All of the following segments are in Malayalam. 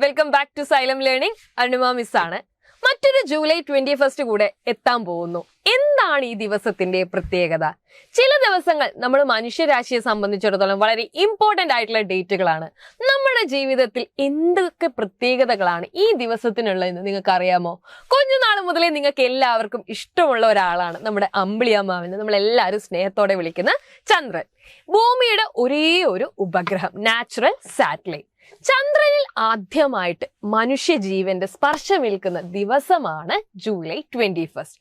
Welcome back to Xylem learning. Arunima miss ആണ്. മറ്റൊരു ജൂലൈ 21 കൂടെ എത്താൻ പോകുന്നു. എന്താണ് ഈ ദിവസത്തിന്റെ പ്രത്യേകത? ചില ദിവസങ്ങൾ നമ്മൾ മനുഷ്യരാശിയെ സംബന്ധിച്ചിടത്തോളം വളരെ ഇമ്പോർട്ടന്റ് ആയിട്ടുള്ള ഡേറ്റുകളാണ്. നമ്മുടെ ജീവിതത്തിൽ എന്തൊക്കെ പ്രത്യേകതകളാണ് ഈ ദിവസത്തിനുള്ളതെന്ന് നിങ്ങൾക്ക് അറിയാമോ? കുഞ്ഞുനാൾ മുതലേ നിങ്ങൾക്ക് എല്ലാവർക്കും ഇഷ്ടമുള്ള ഒരാളാണ് നമ്മുടെ അമ്പിളിയമ്മാവിനെ നമ്മളെല്ലാവരും സ്നേഹത്തോടെ വിളിക്കുന്ന ചന്ദ്രൻ. ഭൂമിയുടെ ഒരേ ഒരു ഉപഗ്രഹം, നാച്ചുറൽ സാറ്റലൈറ്റ്. ചന്ദ്രനിൽ ആദ്യമായിട്ട് മനുഷ്യജീവന്റെ സ്പർശമേൽക്കുന്ന ദിവസമാണ് July 21.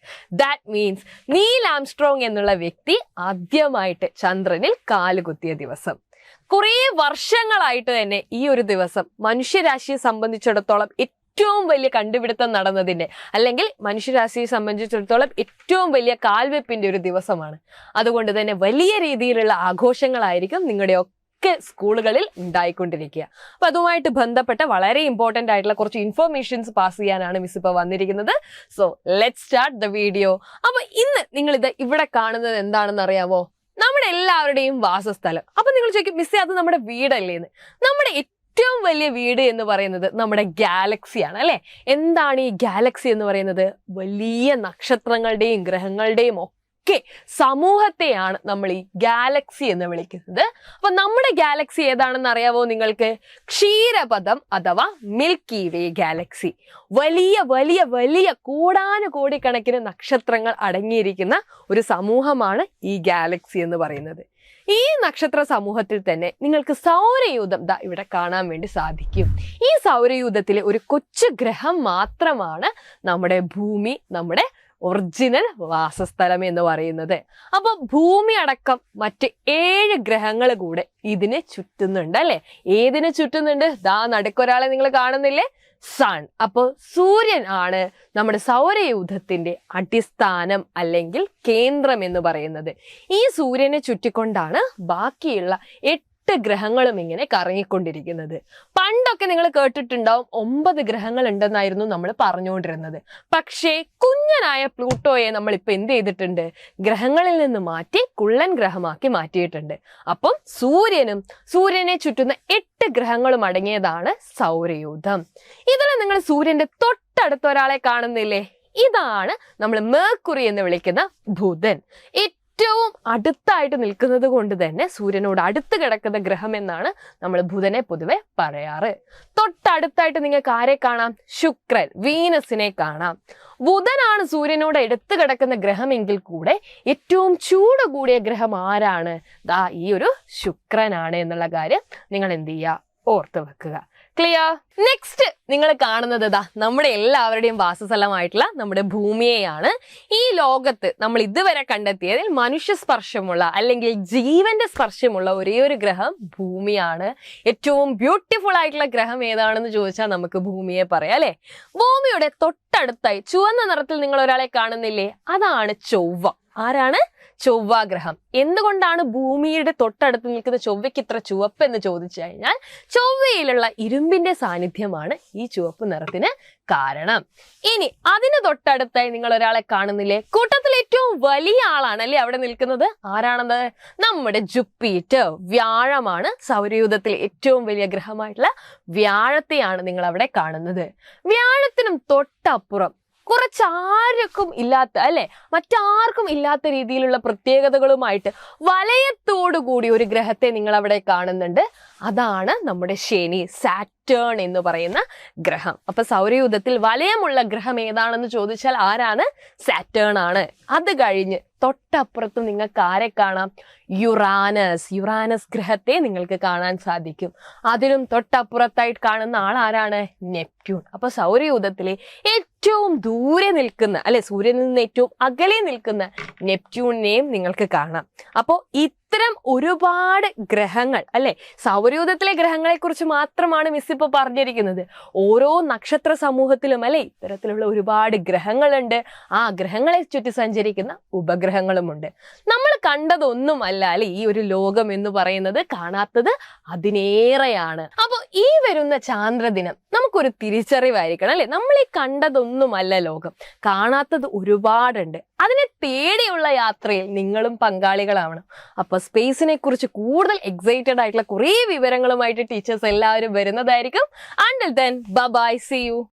That means Neil Armstrong എന്നുള്ള വ്യക്തി ആദ്യമായിട്ട് ചന്ദ്രനിൽ കാലുകുത്തിയ ദിവസം. കുറേ വർഷങ്ങളായിട്ട് തന്നെ ഈ ഒരു ദിവസം മനുഷ്യരാശിയെ സംബന്ധിച്ചിടത്തോളം ഏറ്റവും വലിയ കണ്ടുപിടുത്തം നടന്നതിന്റെ അല്ലെങ്കിൽ മനുഷ്യരാശിയെ സംബന്ധിച്ചിടത്തോളം ഏറ്റവും വലിയ കാൽവെപ്പിന്റെ ഒരു ദിവസമാണ്. അതുകൊണ്ട് തന്നെ വലിയ രീതിയിലുള്ള ആഘോഷങ്ങളായിരിക്കും നിങ്ങളുടെ സ്കൂളുകളിൽ ഉണ്ടായിക്കൊണ്ടിരിക്കുക. അപ്പൊ അതുമായിട്ട് ബന്ധപ്പെട്ട വളരെ ഇമ്പോർട്ടന്റ് ആയിട്ടുള്ള കുറച്ച് ഇൻഫോർമേഷൻസ് പാസ് ചെയ്യാനാണ് മിസ് ഇപ്പൊ വന്നിരിക്കുന്നത്. So let's start the video. അപ്പൊ ഇന്ന് നിങ്ങൾ ഇത് ഇവിടെ കാണുന്നത് എന്താണെന്ന് അറിയാമോ? നമ്മുടെ എല്ലാവരുടെയും വാസസ്ഥലം. അപ്പൊ നിങ്ങൾ ചോദിക്കും, മിസ്സേ അത് നമ്മുടെ വീടല്ലേന്ന്. നമ്മുടെ ഏറ്റവും വലിയ വീട് എന്ന് പറയുന്നത് നമ്മുടെ ഗാലക്സിയാണ് അല്ലെ. എന്താണ് ഈ ഗാലക്സി എന്ന് പറയുന്നത്? വലിയ നക്ഷത്രങ്ങളുടെയും ഗ്രഹങ്ങളുടെയും സമൂഹത്തെയാണ് നമ്മൾ ഈ ഗാലക്സി എന്ന് വിളിക്കുന്നത്. അപ്പൊ നമ്മുടെ ഗാലക്സി ഏതാണെന്ന് അറിയാവോ നിങ്ങൾക്ക്? ക്ഷീരപഥം അഥവാ മിൽക്കി വേ ഗാലക്സി. വലിയ വലിയ വലിയ കോടാനുകോടിക്കണക്കിന് നക്ഷത്രങ്ങൾ അടങ്ങിയിരിക്കുന്ന ഒരു സമൂഹമാണ് ഈ ഗാലക്സി എന്ന് പറയുന്നത്. ഈ നക്ഷത്ര സമൂഹത്തിൽ തന്നെ നിങ്ങൾക്ക് സൗരയൂഥം ഇവിടെ കാണാൻ വേണ്ടി സാധിക്കും. ഈ സൗരയൂഥത്തിലെ ഒരു കൊച്ചു ഗ്രഹം മാത്രമാണ് നമ്മുടെ ഭൂമി, നമ്മുടെ ഒറിജിനൽ വാസസ്ഥലം എന്ന് പറയുന്നത്. അപ്പൊ ഭൂമി അടക്കം മറ്റ് 7 ഗ്രഹങ്ങൾ കൂടെ ഇതിനെ ചുറ്റുന്നുണ്ട് അല്ലെ. ഏതിനെ ചുറ്റുന്നുണ്ട്? നടുക്കൊരാളെ നിങ്ങൾ കാണുന്നില്ലേ? സൺ. അപ്പോൾ സൂര്യൻ ആണ് നമ്മുടെ സൗരയൂഥത്തിന്റെ അടിസ്ഥാനം അല്ലെങ്കിൽ കേന്ദ്രം എന്ന് പറയുന്നത്. ഈ സൂര്യനെ ചുറ്റിക്കൊണ്ടാണ് ബാക്കിയുള്ള 8 ഗ്രഹങ്ങളും ഇങ്ങനെ കറങ്ങിക്കൊണ്ടിരിക്കുന്നത്. പണ്ടൊക്കെ നിങ്ങൾ കേട്ടിട്ടുണ്ടാവും 9 ഗ്രഹങ്ങൾ ഉണ്ടെന്നായിരുന്നു നമ്മൾ പറഞ്ഞുകൊണ്ടിരുന്നത്. പക്ഷേ കുഞ്ഞനായ പ്ലൂട്ടോയെ നമ്മൾ ഇപ്പൊ എന്ത് ചെയ്തിട്ടുണ്ട്? ഗ്രഹങ്ങളിൽ നിന്ന് മാറ്റി കുള്ളൻ ഗ്രഹമാക്കി മാറ്റിയിട്ടുണ്ട്. അപ്പം സൂര്യനെ ചുറ്റുന്ന 8 ഗ്രഹങ്ങളും അടങ്ങിയതാണ് സൗരയൂഥം. ഇതിൽ നിങ്ങൾ സൂര്യന്റെ തൊട്ടടുത്ത ഒരാളെ കാണുന്നില്ലേ? ഇതാണ് നമ്മൾ മേർക്കുറി എന്ന് വിളിക്കുന്ന ബുധൻ. ഏറ്റവും അടുത്തായിട്ട് നിൽക്കുന്നത് കൊണ്ട് തന്നെ സൂര്യനോട് അടുത്ത് കിടക്കുന്ന ഗ്രഹം എന്നാണ് നമ്മൾ ബുധനെ പൊതുവെ പറയാറ്. തൊട്ടടുത്തായിട്ട് നിങ്ങൾക്ക് ആരെ കാണാം? ശുക്രൻ, വീനസിനെ കാണാം. ബുധനാണ് സൂര്യനോട് എടുത്തു കിടക്കുന്ന ഗ്രഹമെങ്കിൽ കൂടെ ഏറ്റവും ചൂട് കൂടിയ ഗ്രഹം ആരാണ്? ഈ ഒരു ശുക്രനാണ് എന്നുള്ള കാര്യം നിങ്ങൾ എന്ത് ചെയ്യുക? ഓർത്ത് വെക്കുക. ക്ലിയർ? നെക്സ്റ്റ് നിങ്ങൾ കാണുന്നത് നമ്മുടെ എല്ലാവരുടെയും വാസസ്ഥലമായിട്ടുള്ള നമ്മുടെ ഭൂമിയെയാണ്. ഈ ലോകത്ത് നമ്മൾ ഇതുവരെ കണ്ടെത്തിയതിൽ മനുഷ്യ സ്പർശമുള്ള അല്ലെങ്കിൽ ജീവന്റെ സ്പർശമുള്ള ഒരേ ഒരു ഗ്രഹം ഭൂമിയാണ്. ഏറ്റവും ബ്യൂട്ടിഫുൾ ആയിട്ടുള്ള ഗ്രഹം ഏതാണെന്ന് ചോദിച്ചാൽ നമുക്ക് ഭൂമിയെ പറയാം അല്ലെ. ഭൂമിയുടെ തൊട്ടടുത്തായി ചുവന്ന നിറത്തിൽ നിങ്ങൾ ഒരാളെ കാണുന്നില്ലേ? അതാണ് ചൊവ്വ. ആരാണ്? ചൊവ്വ ഗ്രഹം. എന്തുകൊണ്ടാണ് ഭൂമിയുടെ തൊട്ടടുത്ത് നിൽക്കുന്ന ചൊവ്വയ്ക്ക് ഇത്ര ചുവപ്പ് എന്ന് ചോദിച്ചു കഴിഞ്ഞാൽ ചൊവ്വയിലുള്ള ഇരുമ്പിന്റെ സാന്നിധ്യമാണ് ഈ ചുവപ്പ് നിറത്തിന് കാരണം. ഇനി അതിന് തൊട്ടടുത്തായി നിങ്ങൾ ഒരാളെ കാണുന്നില്ലേ? കൂട്ടത്തിൽ ഏറ്റവും വലിയ ആളാണ് അല്ലെ അവിടെ നിൽക്കുന്നത്. ആരാണത്? നമ്മുടെ ജുപ്പിറ്റർ, വ്യാഴമാണ്. സൗരയൂഥത്തിൽ ഏറ്റവും വലിയ ഗ്രഹമായിട്ടുള്ള വ്യാഴത്തെയാണ് നിങ്ങൾ അവിടെ കാണുന്നത്. വ്യാഴത്തിനും തൊട്ടപ്പുറം കുറച്ചാർക്കും ഇല്ലാത്ത അല്ലെ, മറ്റാർക്കും ഇല്ലാത്ത രീതിയിലുള്ള പ്രത്യേകതകളുമായിട്ട് വലയത്തോടുകൂടി ഒരു ഗ്രഹത്തെ നിങ്ങൾ അവിടെ കാണുന്നുണ്ട്. അതാണ് നമ്മുടെ ശനി, സാറ്റേൺ എന്ന് പറയുന്ന ഗ്രഹം. അപ്പൊ സൗരയൂഥത്തിൽ വലയമുള്ള ഗ്രഹം ഏതാണെന്ന് ചോദിച്ചാൽ ആരാണ്? സാറ്റേൺ ആണ്. അത് കഴിഞ്ഞ് തൊട്ടപ്പുറത്ത് നിങ്ങൾക്ക് ആരെ കാണാം? യുറാനസ് ഗ്രഹത്തെ നിങ്ങൾക്ക് കാണാൻ സാധിക്കും. അതിനും തൊട്ടപ്പുറത്തായിട്ട് കാണുന്ന ആളാരാണ്? നെപ്റ്റ്യൂൺ. അപ്പൊ സൗരയൂഥത്തിലെ ഏറ്റവും ദൂരെ നിൽക്കുന്ന അല്ലെ, സൂര്യനിൽ നിന്ന് ഏറ്റവും അകലെ നിൽക്കുന്ന നെപ്റ്റ്യൂണിനെയും നിങ്ങൾക്ക് കാണാം. അപ്പോ ഇത്തരം ഒരുപാട് ഗ്രഹങ്ങൾ അല്ലെ, സൗരയൂഥത്തിലെ ഗ്രഹങ്ങളെ കുറിച്ച് മാത്രമാണ് മിസ് ഇപ്പൊ പറഞ്ഞിരിക്കുന്നത്. ഓരോ നക്ഷത്ര സമൂഹത്തിലും അല്ലെ ഇത്തരത്തിലുള്ള ഒരുപാട് ഗ്രഹങ്ങളുണ്ട്. ആ ഗ്രഹങ്ങളെ ചുറ്റി സഞ്ചരിക്കുന്ന ഉപഗ്രഹങ്ങളുമുണ്ട്. നമ്മൾ കണ്ടതൊന്നുമല്ല അല്ലെ ഈ ഒരു ലോകം എന്ന് പറയുന്നത്, കാണാത്തത് അതിനേറെയാണ്. അപ്പൊ ഈ വരുന്ന ചാന്ദ്രദിനം നമുക്കൊരു തിരിച്ചറിവായിരിക്കണം അല്ലെ, നമ്മൾ ഈ കണ്ടതൊന്നുമല്ല ലോകം, കാണാത്തത് ഒരുപാടുണ്ട്. അതിനെ തേടിയുള്ള യാത്രയിൽ നിങ്ങളും പങ്കാളികളാവണം. അപ്പൊ സ്പേസിനെ കുറിച്ച് കൂടുതൽ എക്സൈറ്റഡ് ആയിട്ടുള്ള കുറേ വിവരങ്ങളുമായിട്ട് ടീച്ചേഴ്സ് എല്ലാവരും വരുന്നതായിരിക്കും. Until then, bye bye, see you.